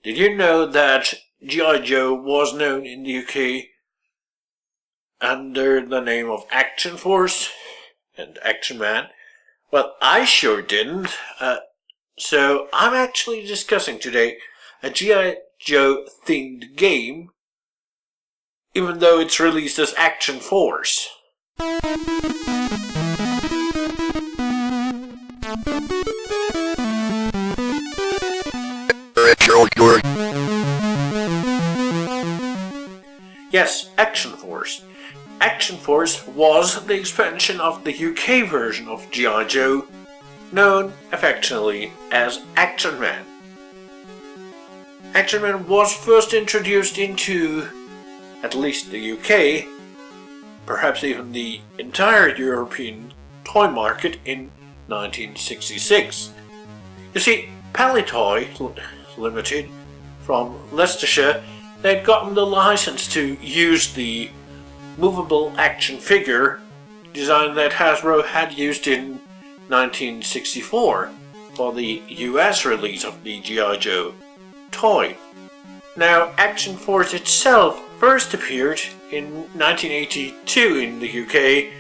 Did you know that G.I. Joe was known in the UK under the name of Action Force and Action Man? Well, I sure didn't. So I'm actually discussing today a G.I. Joe themed game, even though it's released as Action Force. RetroKork. Yes, Action Force. Action Force was the expansion of the UK version of G.I. Joe, known affectionately as Action Man. Action Man was first introduced into, at least the UK, perhaps even the entire European toy market in 1966. You see, Palitoy Limited from Leicestershire, they'd gotten the license to use the movable action figure design that Hasbro had used in 1964 for the US release of the G.I. Joe toy. Now, Action Force itself first appeared in 1982 in the UK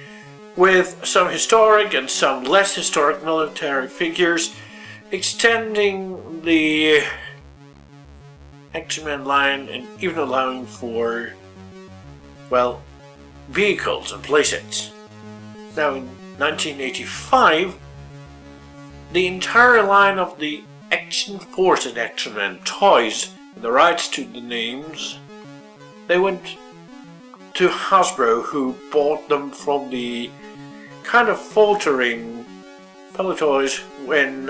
with some historic and some less historic military figures, extending the Action Man line and even allowing for, well, vehicles and playsets. Now in 1985, the entire line of the Action Force and Action Man toys, and the rights to the names, they went to Hasbro, who bought them from the kind of faltering Palitoys when,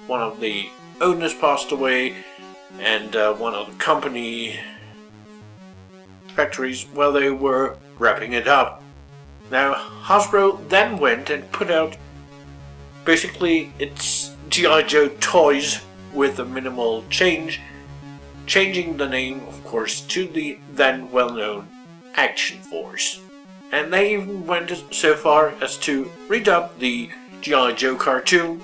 one of the owners passed away and one of the company factories, well, they were wrapping it up. Now, Hasbro then went and put out basically its G.I. Joe toys with a minimal change, changing the name, of course, to the then well-known Action Force. And they even went so far as to redub the G.I. Joe cartoon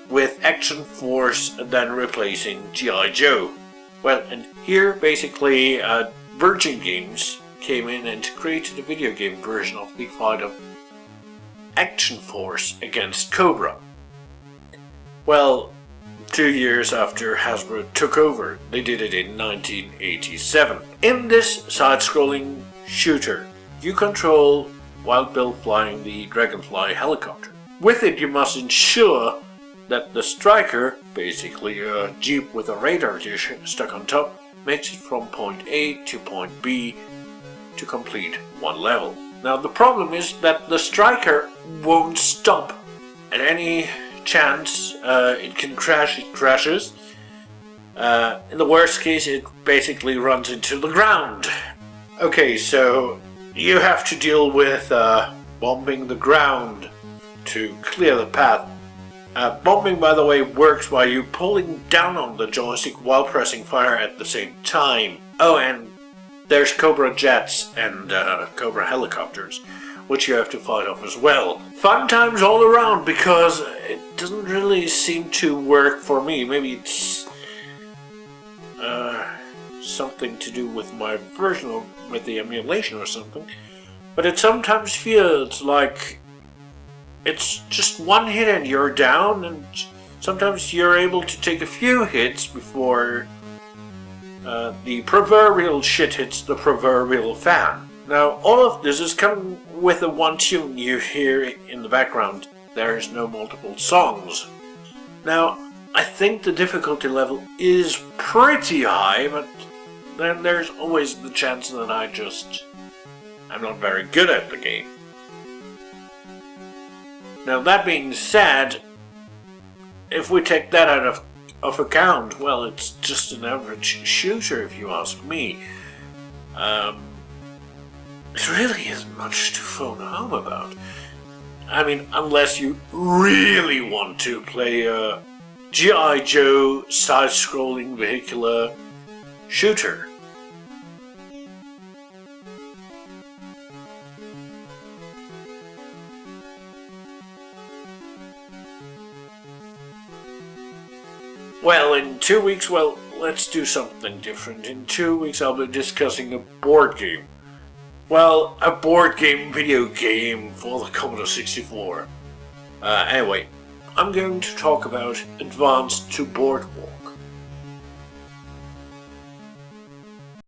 with Action Force then replacing G.I. Joe. Well, and here basically Virgin Games came in and created a video game version of the fight of Action Force against Cobra. Well, 2 years after Hasbro took over, they did it in 1987. In this side-scrolling shooter, you control Wild Bill flying the Dragonfly helicopter. With it, you must ensure that the striker, basically a jeep with a radar dish stuck on top, makes it from point A to point B to complete one level. Now the problem is that the striker won't stop. At any chance it can crash, it crashes. In the worst case, it basically runs into the ground. Okay, so you have to deal with bombing the ground to clear the path. Bombing, by the way, works by you pulling down on the joystick while pressing fire at the same time. Oh, and there's Cobra jets and Cobra helicopters, which you have to fight off as well. Fun times all around, because it doesn't really seem to work for me. Maybe it's something to do with my version or with the emulation or something. But it sometimes feels like it's just one hit and you're down, and sometimes you're able to take a few hits before the proverbial shit hits the proverbial fan. Now, all of this is coming with the one tune you hear in the background. There is no multiple songs. Now, I think the difficulty level is pretty high, but then there's always the chance that I'm not very good at the game. Now, that being said, if we take that out of account, well, it's just an average shooter, if you ask me. It really isn't much to phone home about. I mean, unless you really want to play a G.I. Joe side-scrolling vehicular shooter. Well, in 2 weeks, well, let's do something different. In 2 weeks I'll be discussing a board game. Well, a board game video game for the Commodore 64. Anyway, I'm going to talk about Advanced to Boardwalk.